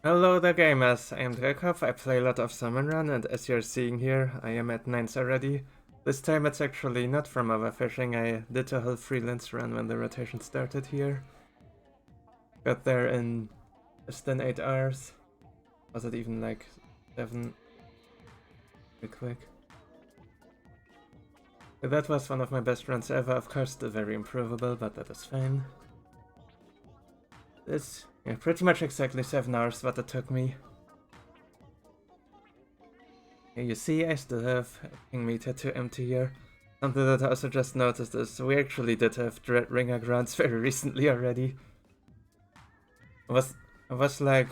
Hello there gamers, I am Grizzco. I play a lot of Salmon Run, and as you're seeing here, I am at 9s already. This time it's actually not from overfishing. I did a whole freelance run when the rotation started here. Got there in less than 8 hours. Was it even like 7? Real quick. That was one of my best runs ever, of course still very improvable, but that is fine. This, yeah, pretty much exactly 7 hours what it took me. Yeah, you see, I still have a ping meter to empty here. Something that I also just noticed is we actually did have Dread Ringer grunts very recently already. Was like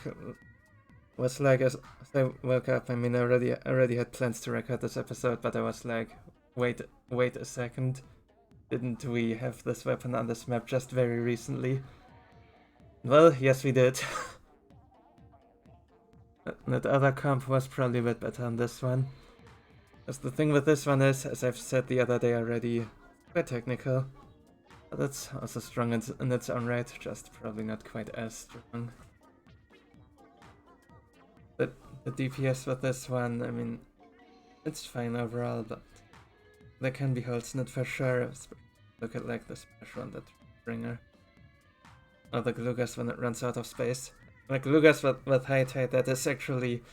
as I woke up, I mean I already had plans to record this episode, but I was like, wait a second. Didn't we have this weapon on this map just very recently? Well, yes we did. That other comp was probably a bit better on this one. Because the thing with this one is, as I've said the other day already, quite technical. But it's also strong in its own right, just probably not quite as strong. But the DPS with this one, I mean, it's fine overall, but there can be holes in it for sure. Look at like the special one, that bringer. Or the glue gas when it runs out of space. Like glue gas with high tide, that is actually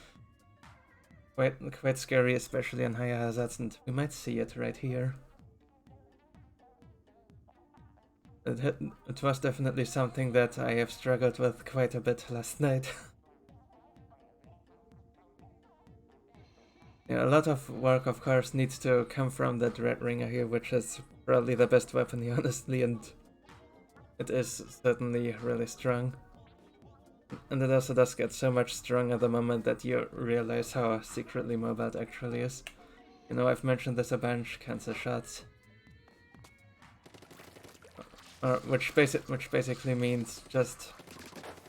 quite scary, especially on higher hazards, and we might see it right here. It was definitely something that I have struggled with quite a bit last night. Yeah, a lot of work, of course, needs to come from the Dread Ringer here, which is probably the best weapon here, honestly, and it is certainly really strong. And it also does get so much stronger the moment that you realize how secretly mobile it actually is. You know, I've mentioned this a bunch, cancel shots. Which basically means just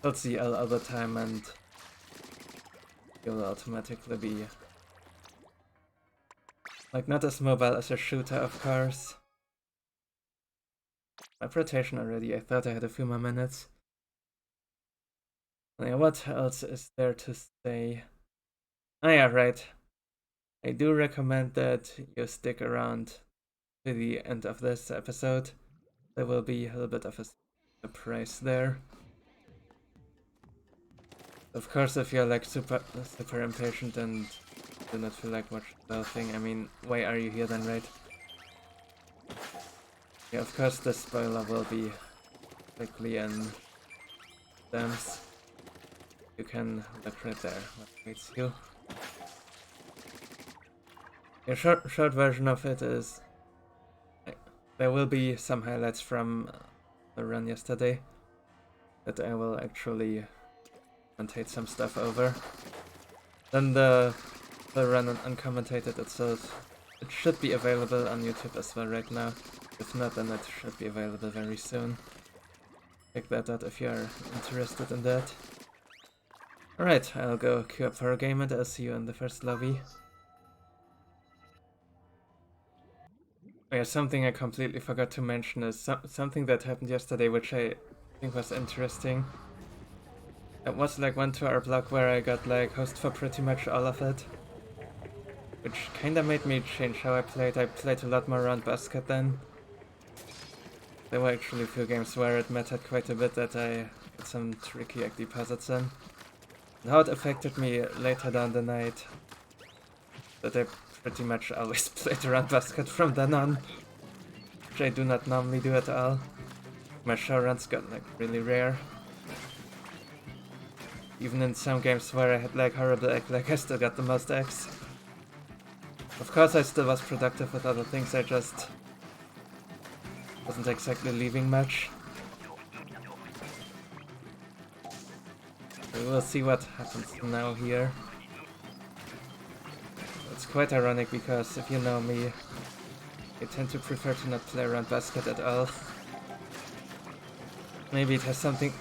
hold CL all the time and you'll automatically be like not as mobile as a shooter, of course. My rotation already, I thought I had a few more minutes. Yeah, what else is there to say? Oh yeah, right. I do recommend that you stick around to the end of this episode. There will be a little bit of a surprise there. Of course, if you're like super impatient and do not feel like watching the whole thing, I mean, why are you here then, right? Yeah, of course the spoiler will be quickly in stamps. You can look right there, what waits you. The short version of it is there will be some highlights from the run yesterday that I will actually commentate some stuff over. Then the run uncommented itself, it should be available on YouTube as well right now. If not, then it should be available very soon. Check that out if you're interested in that. Alright, I'll go queue up for a game and I'll see you in the first lobby. Oh yeah, something I completely forgot to mention is something that happened yesterday, which I think was interesting. It was like 1 2 hour block where I got like host for pretty much all of it. Which kinda made me change how I played. I played a lot more around basket then. There were actually a few games where it mattered quite a bit that I got some tricky egg deposits in. And how it affected me later down the night, that I pretty much always played around basket from then on. Which I do not normally do at all. My show runs got like really rare. Even in some games where I had like horrible egg, like I still got the most eggs. Of course I still was productive with other things, I just wasn't exactly leaving much. We will see what happens now here. It's quite ironic because if you know me, I tend to prefer to not play around basket at all. Maybe it has something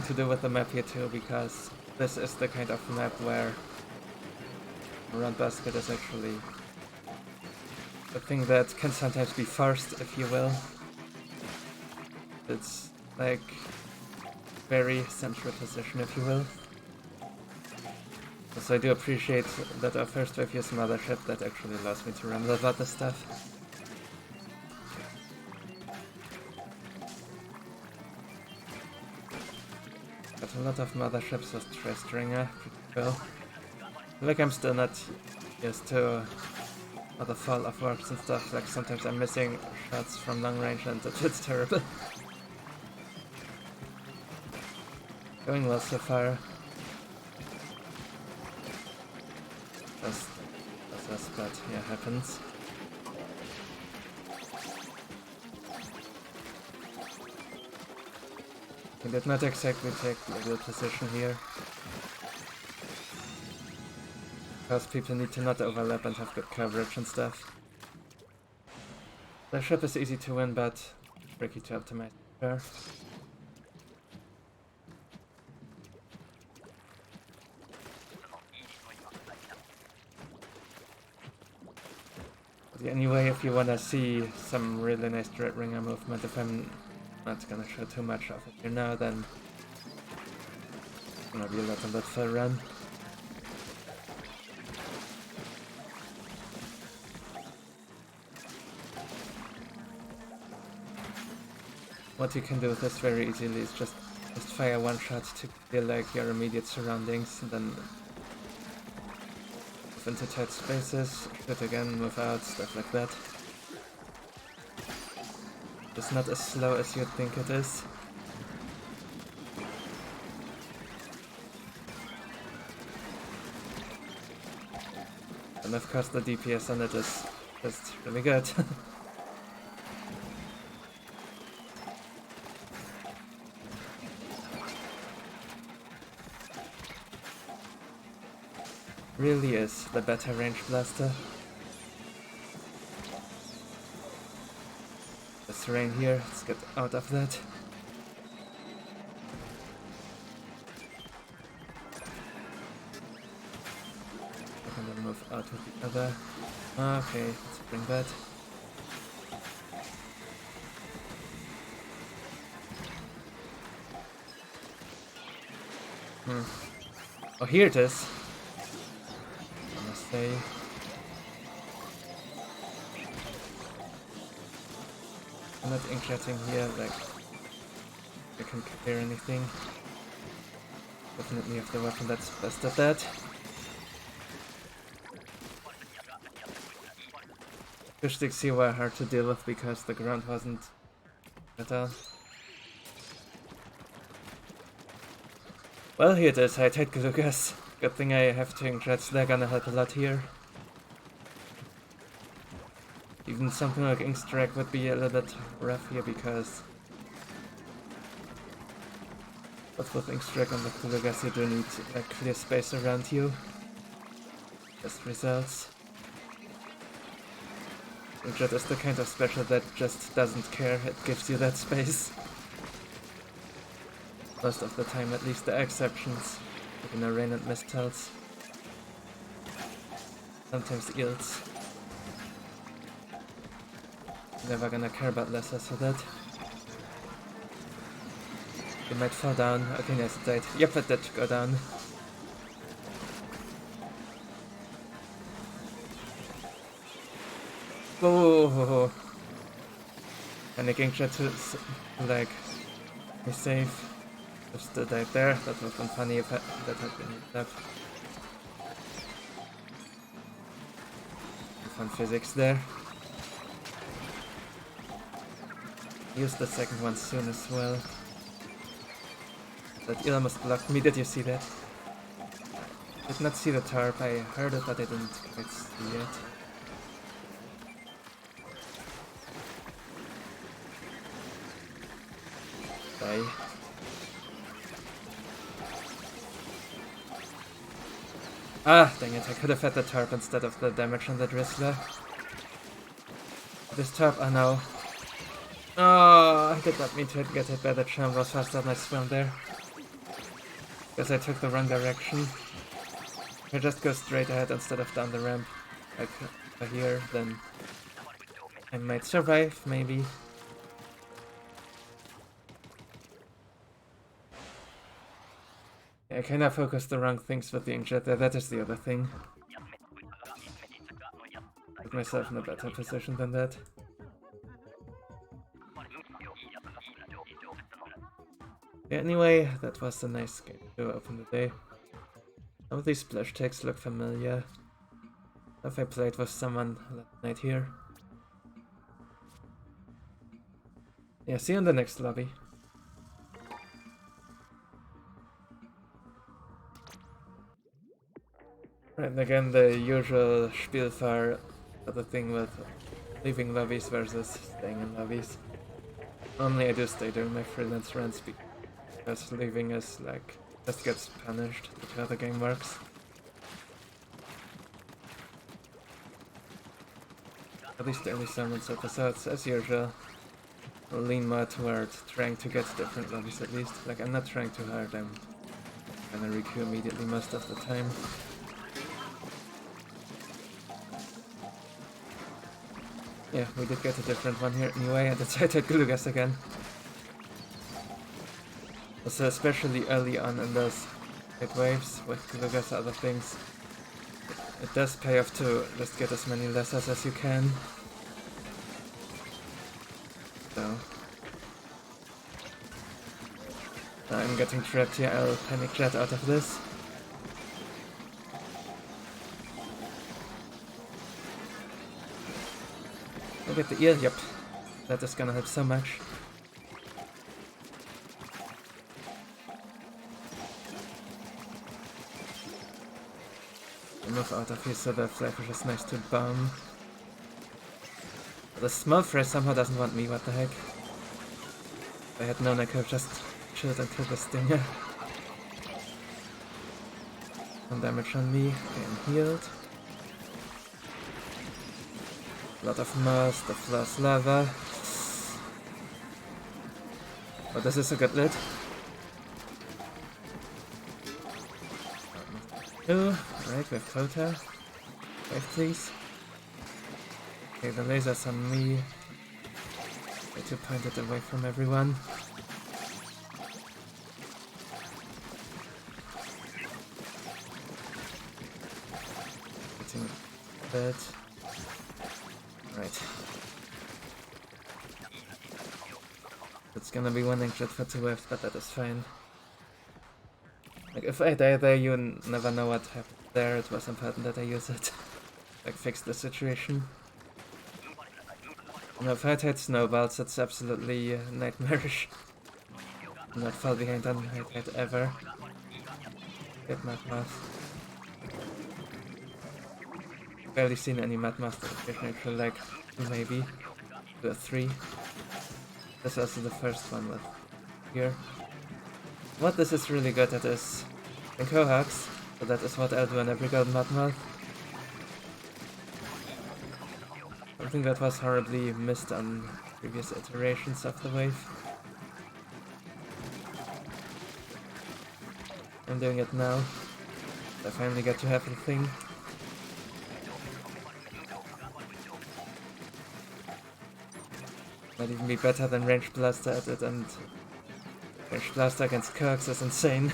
to do with the map here too, because this is the kind of map where around basket is actually a thing that can sometimes be forced, if you will. It's like very central position, if you will. So I do appreciate that our first wave used Mothership. That actually allows me to ramble about the stuff. Got a lot of Motherships with Tri-Stringer, pretty cool. Like I'm still not used to all the fall of works and stuff. Like sometimes I'm missing shots from long range and it's terrible. Going well so far. That's but yeah, happens. I did not exactly take the ideal position here. Because people need to not overlap and have good coverage and stuff. The ship is easy to win, but tricky to optimize. Sure. Anyway, if you wanna see some really nice Dread Ringer movement, if I'm not gonna show too much of it here now, then it's gonna be a little bit for a run. What you can do with this very easily is just fire one shot to feel like your immediate surroundings, and then into tight spaces, shoot again, move out, stuff like that. It's not as slow as you'd think it is. And of course the DPS on it is just really good. Really is the better range blaster. This rain here, let's get out of that. And then move out with the other. Okay, let's bring that. Oh, here it is. I'm not inkjetting here, like I can clear anything. Definitely have the weapon that's best at that. Fish sticks here were hard to deal with because the ground wasn't at all. Well, here it is, I take Lucas. Good thing I have two inkjets, they're gonna help a lot here. Even something like Inkstrike would be a little bit rough here because with Inkstrike and the Kulugas you do need like clear space around you. Best results. Inkjet is the kind of special that just doesn't care, it gives you that space. Most of the time, at least, there are exceptions. Like in the rain and mistels. Sometimes eels. Never gonna care about lessers for that. They might fall down. Okay, nice, it died. Yep, it did go down. Whoa! And the Inkjet to like be safe. Just still died there. That would have been funny if that had been that. Fun physics there. Use the second one soon as well. That eel almost blocked me. Did you see that? Did not see the tarp. I heard it, but I didn't quite see it. Die. Ah, dang it. I could have had the tarp instead of the damage on the Drizzler. This tarp, oh no. Oh, I did not mean to get hit by the champ. Was faster than I swam there. Because I took the wrong direction. If I just go straight ahead instead of down the ramp, like here, then I might survive, maybe. I kinda focused the wrong things with the inkjet there, that is the other thing. Put myself in a better position than that. Yeah, anyway, that was a nice game to open the day. Some of these splash tags look familiar. Have I played with someone last night here? Yeah, see you in the next lobby. Right, again, the usual spiel for the thing with leaving lobbies versus staying in lobbies. Normally I do stay during my freelance runs because leaving is like, just gets punished, that's how the game works. At least Daily Salmons episodes, as usual, will lean more toward trying to get different lobbies at least. Like, I'm not trying too hard, I'm gonna requeue immediately most of the time. Yeah, we did get a different one here anyway, and it's hit Glugas again. Also, especially early on in those hit waves with Glugas and other things, it does pay off to just get as many lessers as you can. So, I'm getting trapped here, I'll panic jet out of this. Look at the ear, yep. That is gonna help so much. I'll move out of here so the flyfish is nice to bomb. The small fry somehow doesn't want me, what the heck. If I had known, I could have just chilled and killed the stinger. Some damage on me, getting healed. A lot of moss, the floor's lava. Oh, this is a good lid. Two, right, we have Kota. 5 please. Okay, the laser's on me. Way to point it away from everyone. Getting bed. Right. It's gonna be one inkjet for 2 waves, but that is fine. Like, if I die there, you never know what happened there. It was important that I use it. Like, fix the situation. And if I had snowballs, it's absolutely nightmarish. Not fall behind on Hide ever. Get Mudmouth. Barely seen any Mudmouth neutral, like 2 maybe. 2 or 3. This is also the first one with here. What this is really good at is in Cohocks, so that is what I'll do in every gold Mudmouth. Something that was horribly missed on previous iterations of the wave. I'm doing it now. I finally get to have the thing. Might even be better than Range Blaster at it, and Range Blaster against Cohock is insane.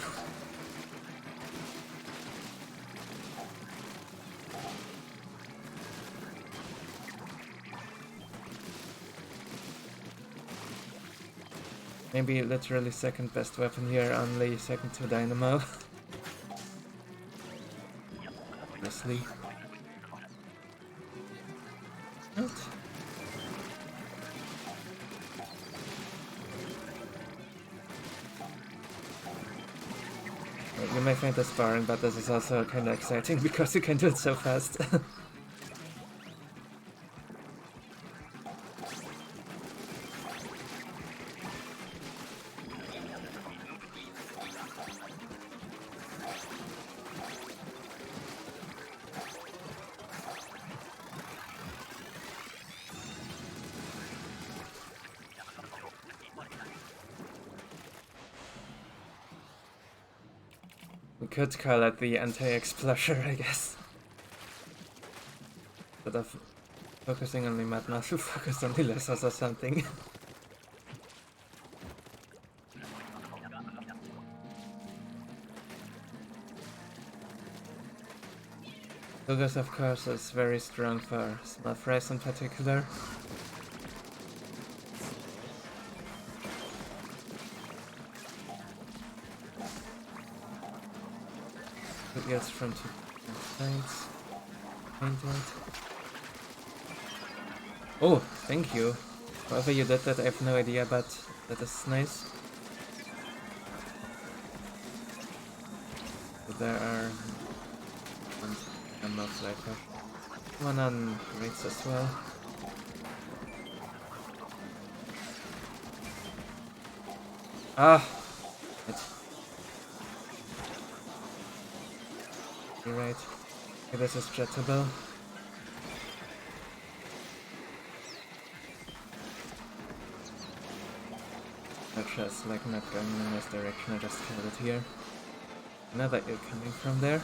Maybe literally second best weapon here, only second to Dynamo. Honestly. What? You may find this boring, but this is also kind of exciting because you can do it so fast. We could call it the anti-explosion, I guess. Instead of focusing on the Mudmouth, we focus on the lessers or something. Logos, of course, is very strong for small fries in particular. Two eels from two different sides. Painted. Oh, thank you. However you did that, I have no idea, but that is nice. So there are one more fly fish. One on rates as well. Ah! You're right. Okay, this is jettable. Just like not going in this direction, I just killed it here. Another eel coming from there.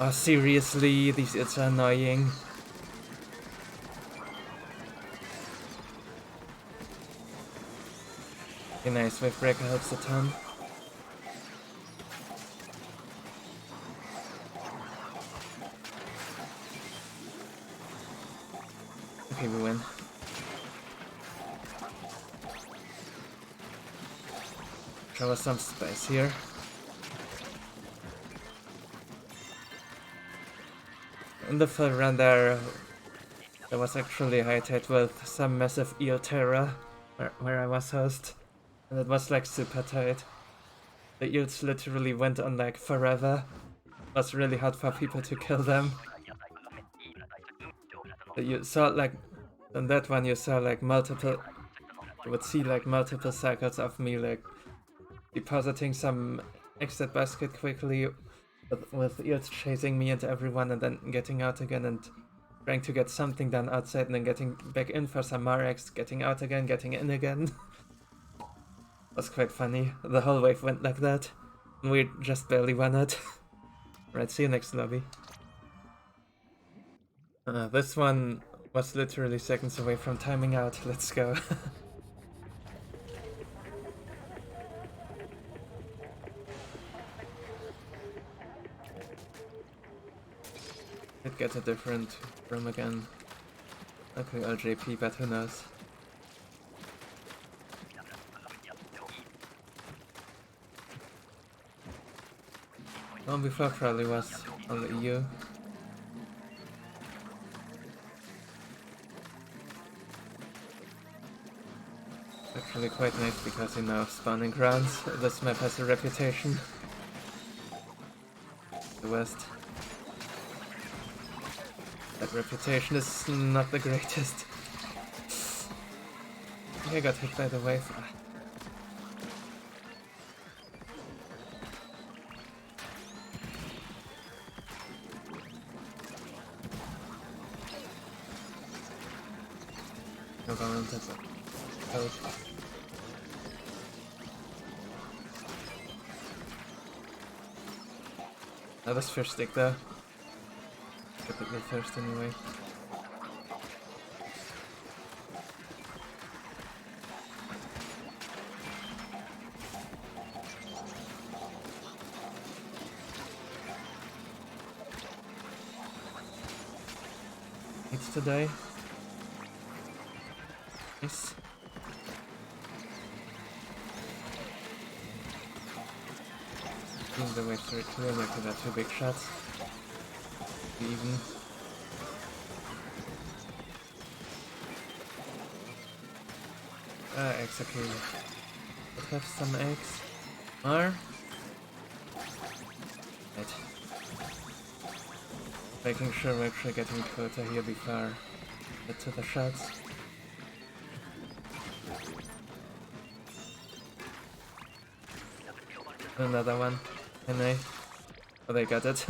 Oh, seriously, these eels are annoying. Okay, nice, wave breaker helps a ton. Okay, we win. Show us some space here. In the full run there was actually high tide with some massive eel terror where I was host. And it was like super tight. The eels literally went on like forever. It was really hard for people to kill them. But you saw like, on that one you saw like multiple, you would see like multiple cycles of me like depositing some exit basket quickly with eels chasing me and everyone and then getting out again and trying to get something done outside and then getting back in for some RX, getting out again, getting in again. Was quite funny. The whole wave went like that. And we just barely won it. Right, see you next lobby. This one was literally seconds away from timing out. Let's go. Could get a different room again. Okay, LJP, but who knows. One before probably was on the EU. Actually quite nice because, you know, spawning grounds. This map has a reputation. The West. That reputation is not the greatest. I think I got hit by the wave. No going into the code. Oh, this fish stick though. Get it first anyway. It's today. Nice. The way through it clearly after that two big shots. Even. Eggs, okay. Let's have some eggs. More. Right. Making sure we're actually getting quota here before we get to the shots. Another one. Can I? Oh, they got it.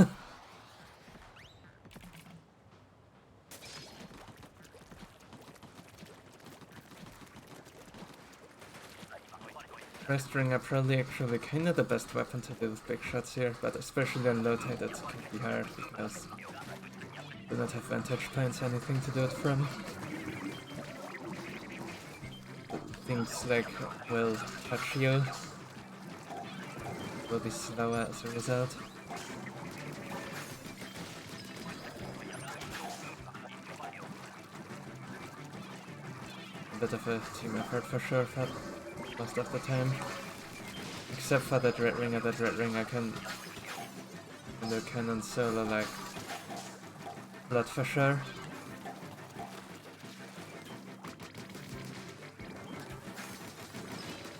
Rest ring are probably actually kinda the best weapon to do with big shots here, but especially on low tide it can be hard because you do not have vantage points or anything to do it from. Things like will touch you. will be slower as a result. A bit of a team effort for sure for most of the time. Except for that red ringer can the cannon solo like blood for sure.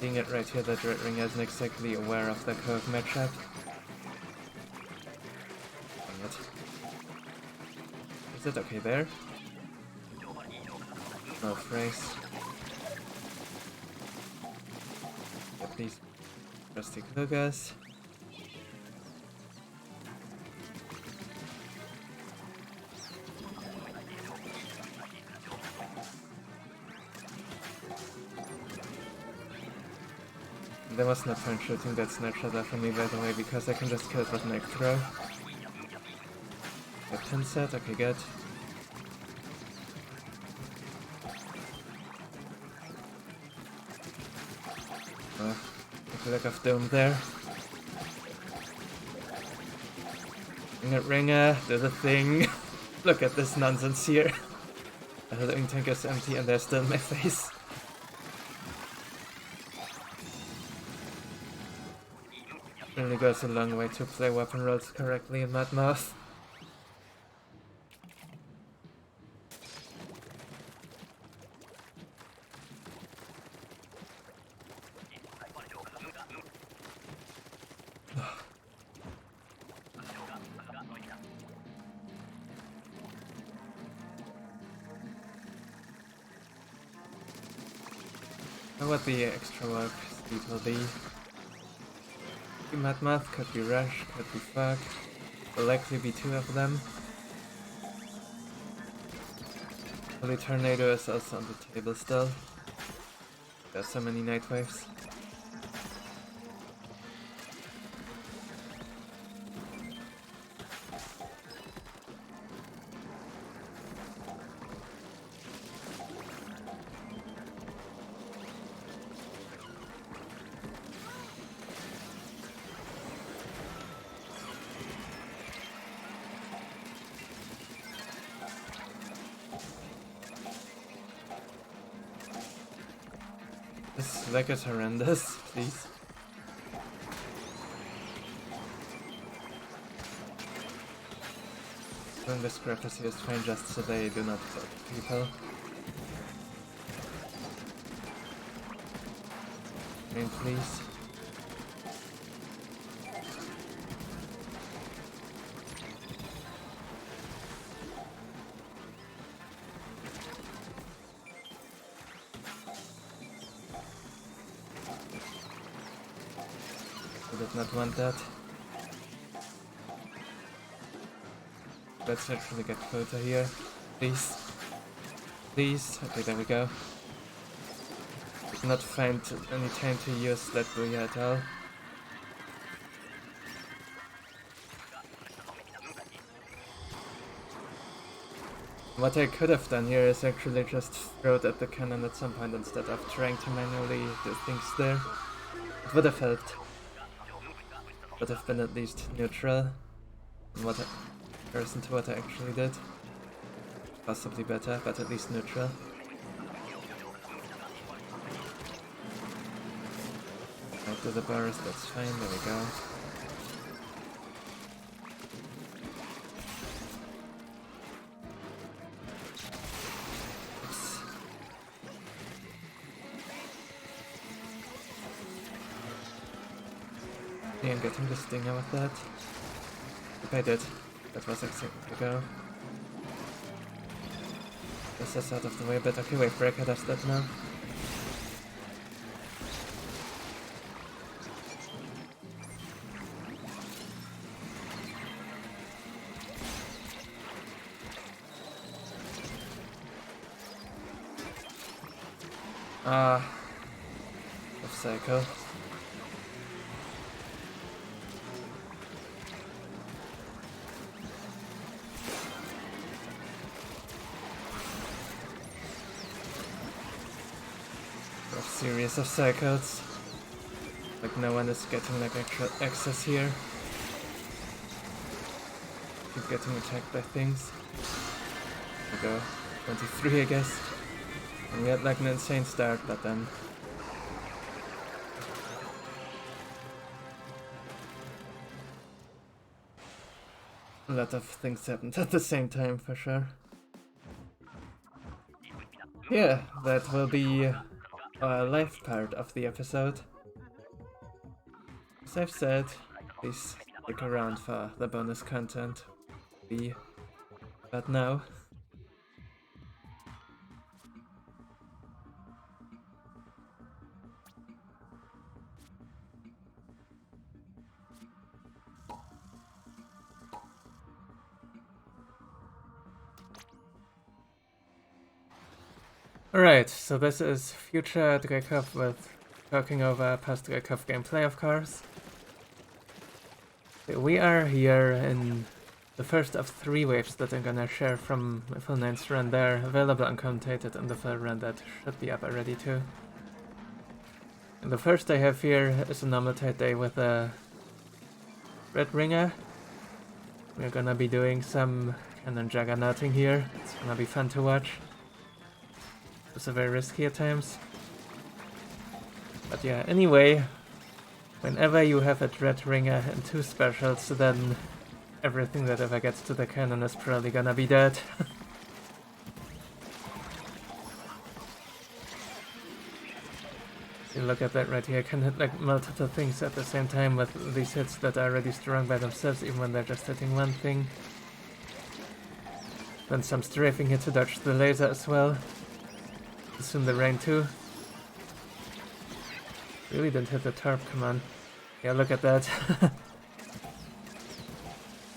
Seeing it right here that red ringer isn't exactly aware of the Cohock matchup. Dang it. Is it okay there? No phrase. Get these rusty Klugas. There was no point shooting that snapshot for me by the way, because I can just kill it with an egg throw. A pin set, okay good. Take a look of Doom there. Ringer, do the thing. Look at this nonsense here. The living tank is empty and they're still in my face. Really goes a long way to play weapon rolls correctly in Mudmouth. What the extra work speed will be. Could be Mudmouth, could be Rush, could be Fuck. Will likely be two of them. Holy Tornado is also on the table still. There's so many night waves. This lag is horrendous, please. Doing this discrepancy is fine just so they do not block people. Rain, please. Did not want that. Let's actually get quota here. Please. Please. Okay, there we go. Did not find any time to use that booyah at all. What I could have done here is actually just throw it at the cannon at some point instead of trying to manually do things there. It would have helped. Would have been at least neutral in what comparison to what I actually did. Possibly better, but at least neutral. Right to the bars, that's fine, there we go. Oops. Yeah, I'm getting the stinger with that. If I did, that was exactly to go. This is out of the way a bit. Okay, wave breaker does that now. Off cycle. Series of cycles. Like no one is getting like extra access here. Keep getting attacked by things. We go 23 I guess. And we had like an insane start, but then a lot of things happened at the same time for sure. Yeah, that will be our live part of the episode. As I've said, please stick around for the bonus content. But now. Alright, so this is future Dreykov with talking over past Dreykov gameplay, of course. We are here in the first of 3 waves that I'm gonna share from my full 9th run. They're available uncommutated in the full run that should be up already too. And the first I have here is a normal tide day with a red ringer. We're gonna be doing some cannon juggernauting here. It's gonna be fun to watch. It's very risky at times. But yeah, anyway, whenever you have a dread ringer and 2 specials, then everything that ever gets to the cannon is probably gonna be dead. You look at that right here, I can hit like multiple things at the same time with these hits that are already strong by themselves, even when they're just hitting one thing. Then some strafing here to dodge the laser as well. Assume the rain too. Really didn't hit the tarp, come on. Yeah, look at that.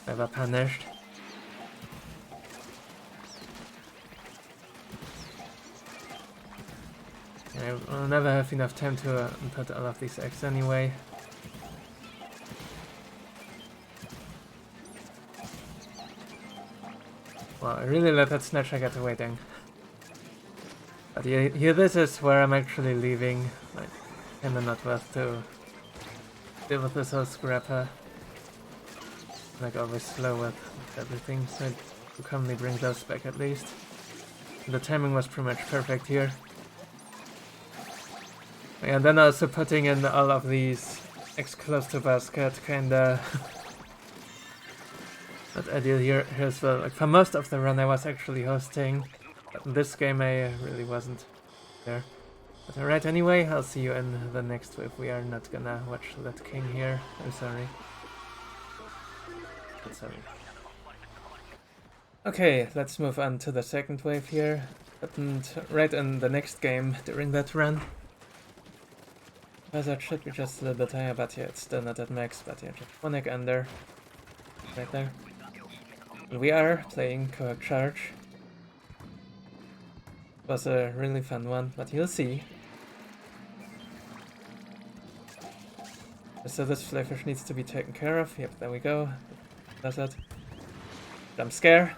Never punished. Yeah, I'll never have enough time to put all of these eggs anyway. Well, I really let that snatcher get away then. But yeah, here this is where I'm actually leaving. Like, kinda not worth to deal with this whole scrapper. Like always slow with everything, so I commonly bring those back at least. And the timing was pretty much perfect here. And then also putting in all of these eggs close to basket, kinda not ideal here as well. Like for most of the run I was actually hosting. But this game I really wasn't there. But alright, anyway, I'll see you in the next wave. We are not gonna watch that king here. I'm sorry. But sorry. Okay, let's move on to the second wave here. Happened right in the next game during that run. That should be just a little bit higher, but yeah, it's still not at max, but yeah, just 1 egg under. Right there. And we are playing Cohock Charge. Was a really fun one, but you'll see. So this flyfish needs to be taken care of. Yep, there we go. Does it. Jump scare.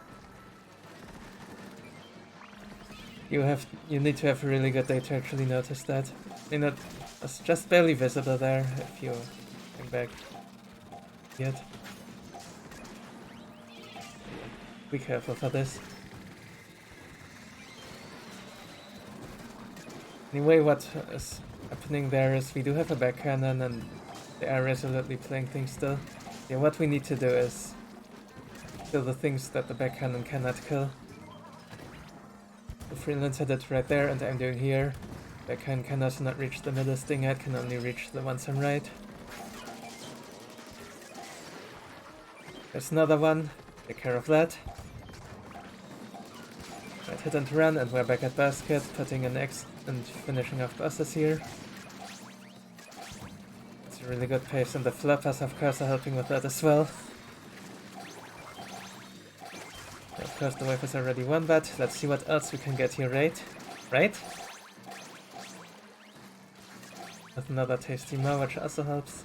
You need to have a really good day to actually notice that. I mean, it's just barely visible there if you bring back yet. Be careful for this. Anyway, what is happening there is we do have a back cannon and they are resolutely playing things still. Yeah, what we need to do is kill the things that the back cannon cannot kill. The Freelance had it right there and I'm doing here. Back cannon can also not reach the middle sting head, can only reach the ones on right. There's another one, take care of that. Right, hit and run, and we're back at basket, putting an X and finishing off bosses here. It's a really good pace, and the flappers of course are helping with that as well. Of course the wave is already won, but let's see what else we can get here, right? Right? With another tasty maw, which also helps.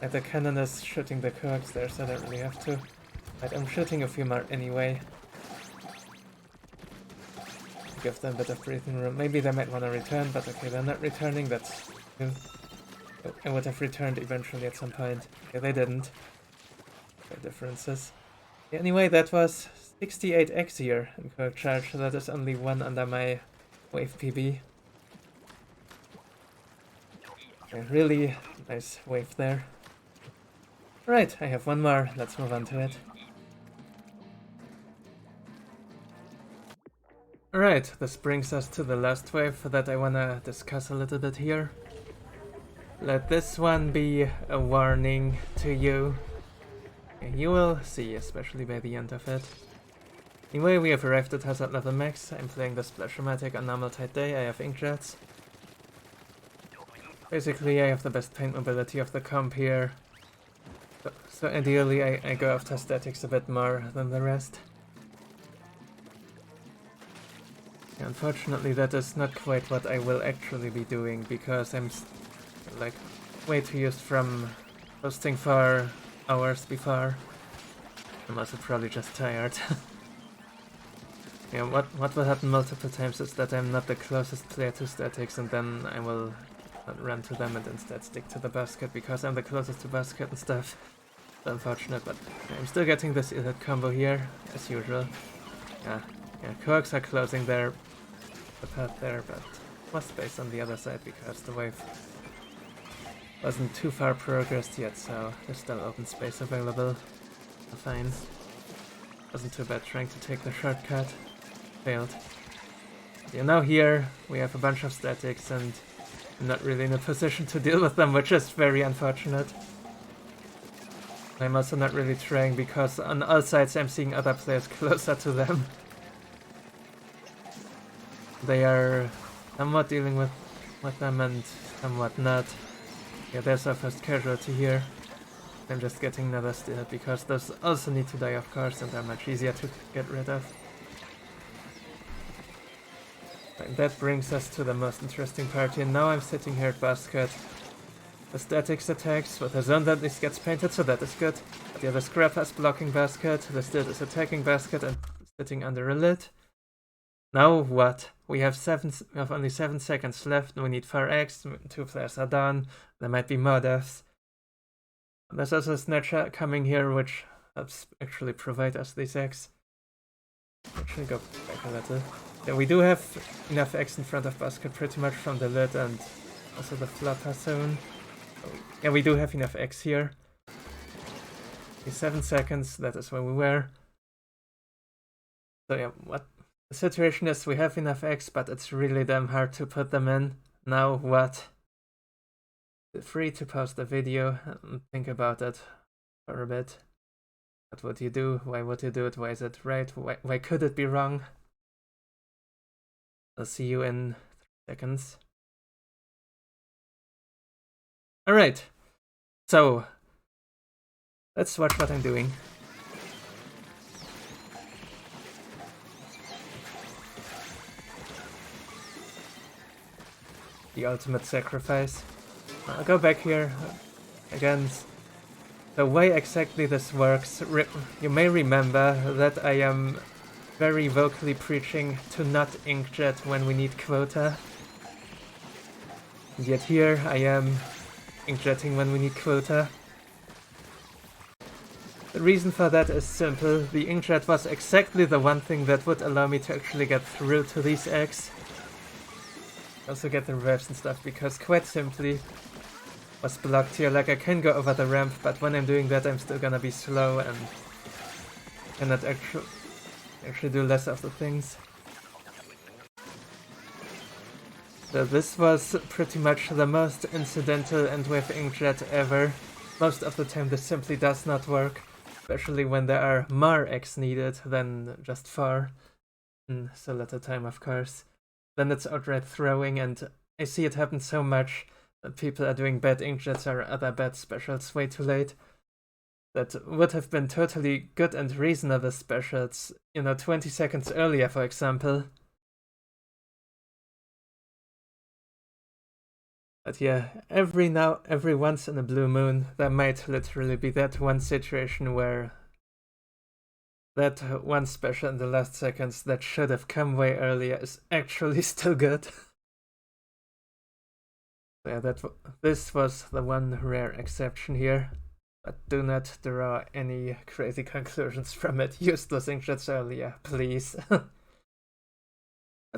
And the cannon is shooting the Cohocks there, so I don't really have to. Right, I'm shooting a few more anyway. Give them a bit of breathing room. Maybe they might want to return, but okay, they're not returning, that's good. I would have returned eventually at some point. Yeah, they didn't. No differences. Yeah, anyway, that was 68x here in Cohock charge. That is only one under my wave PB. Yeah, really nice wave there. Right, I have one more. Let's move on to it. Alright, this brings us to the last wave that I wanna discuss a little bit here. Let this one be a warning to you. You will see, especially by the end of it. Anyway, we have arrived at hazard level max. I'm playing the Splash-O-Matic on normal tight day. I have inkjets. Basically, I have the best paint mobility of the comp here. So ideally, I go after statics a bit more than the rest. Unfortunately, that is not quite what I will actually be doing, because I'm like way too used from hosting for hours before. I'm also probably just tired. Yeah, what will happen multiple times is that I'm not the closest player to statics, and then I will not run to them and instead stick to the basket because I'm the closest to basket and stuff. It's unfortunate, but I'm still getting this elite combo here, as usual. Yeah, Cohocks are closing the path there, but more space on the other side because the wave wasn't too far progressed yet, so there's still open space available. Fine. Wasn't too bad trying to take the shortcut. Failed. Yeah, now here we have a bunch of statics and I'm not really in a position to deal with them, which is very unfortunate. I'm also not really trying because on all sides I'm seeing other players closer to them. They are somewhat dealing with them and somewhat not. Yeah, there's our first casualty here. I'm just getting another steal because those also need to die, of course, and are much easier to get rid of. And that brings us to the most interesting part here. Now I'm sitting here at basket. The statics attacks with a zone that this gets painted, so that is good. But yeah, the scrap is blocking basket, the stilt is attacking basket and sitting under a lid. Now what? We have only 7 seconds left, we need 4x, 2 players are done, there might be more deaths. There's also a Snatcher coming here, which helps actually provide us these X. Actually go back a little. Yeah, we do have enough X in front of basket pretty much from the lid and also the flutter zone. Yeah, we do have enough X here. 7 seconds, that is where we were. So yeah, what the situation is, we have enough X, but it's really damn hard to put them in. Now what? Feel free to pause the video and think about it for a bit. What would you do? Why would you do it? Why is it right? Why could it be wrong? I'll see you in 3 seconds. Alright, so let's watch what I'm doing. The ultimate sacrifice. I'll go back here again. The way exactly this works, you may remember that I am very vocally preaching to not inkjet when we need quota. And yet here I am inkjetting when we need quota. The reason for that is simple. The inkjet was exactly the one thing that would allow me to actually get through to these eggs. Also get the reverse and stuff, because quite simply was blocked here. Like, I can go over the ramp, but when I'm doing that I'm still gonna be slow and cannot actually do less of the things. So this was pretty much the most incidental end wave inkjet ever. Most of the time this simply does not work, especially when there are more X needed than just 4. So little time, of course. Then it's outright throwing, and I see it happen so much that people are doing bad inkjets or other bad specials way too late. That would have been totally good and reasonable specials, 20 seconds earlier, for example. But yeah, every once in a blue moon, there might literally be that one situation where that one special in the last seconds that should have come way earlier is actually still good. Yeah, this was the one rare exception here. But do not draw any crazy conclusions from it. Use those inkjets earlier, please. But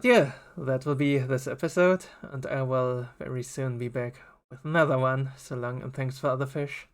yeah, that will be this episode, and I will very soon be back with another one. So long and thanks for the fish.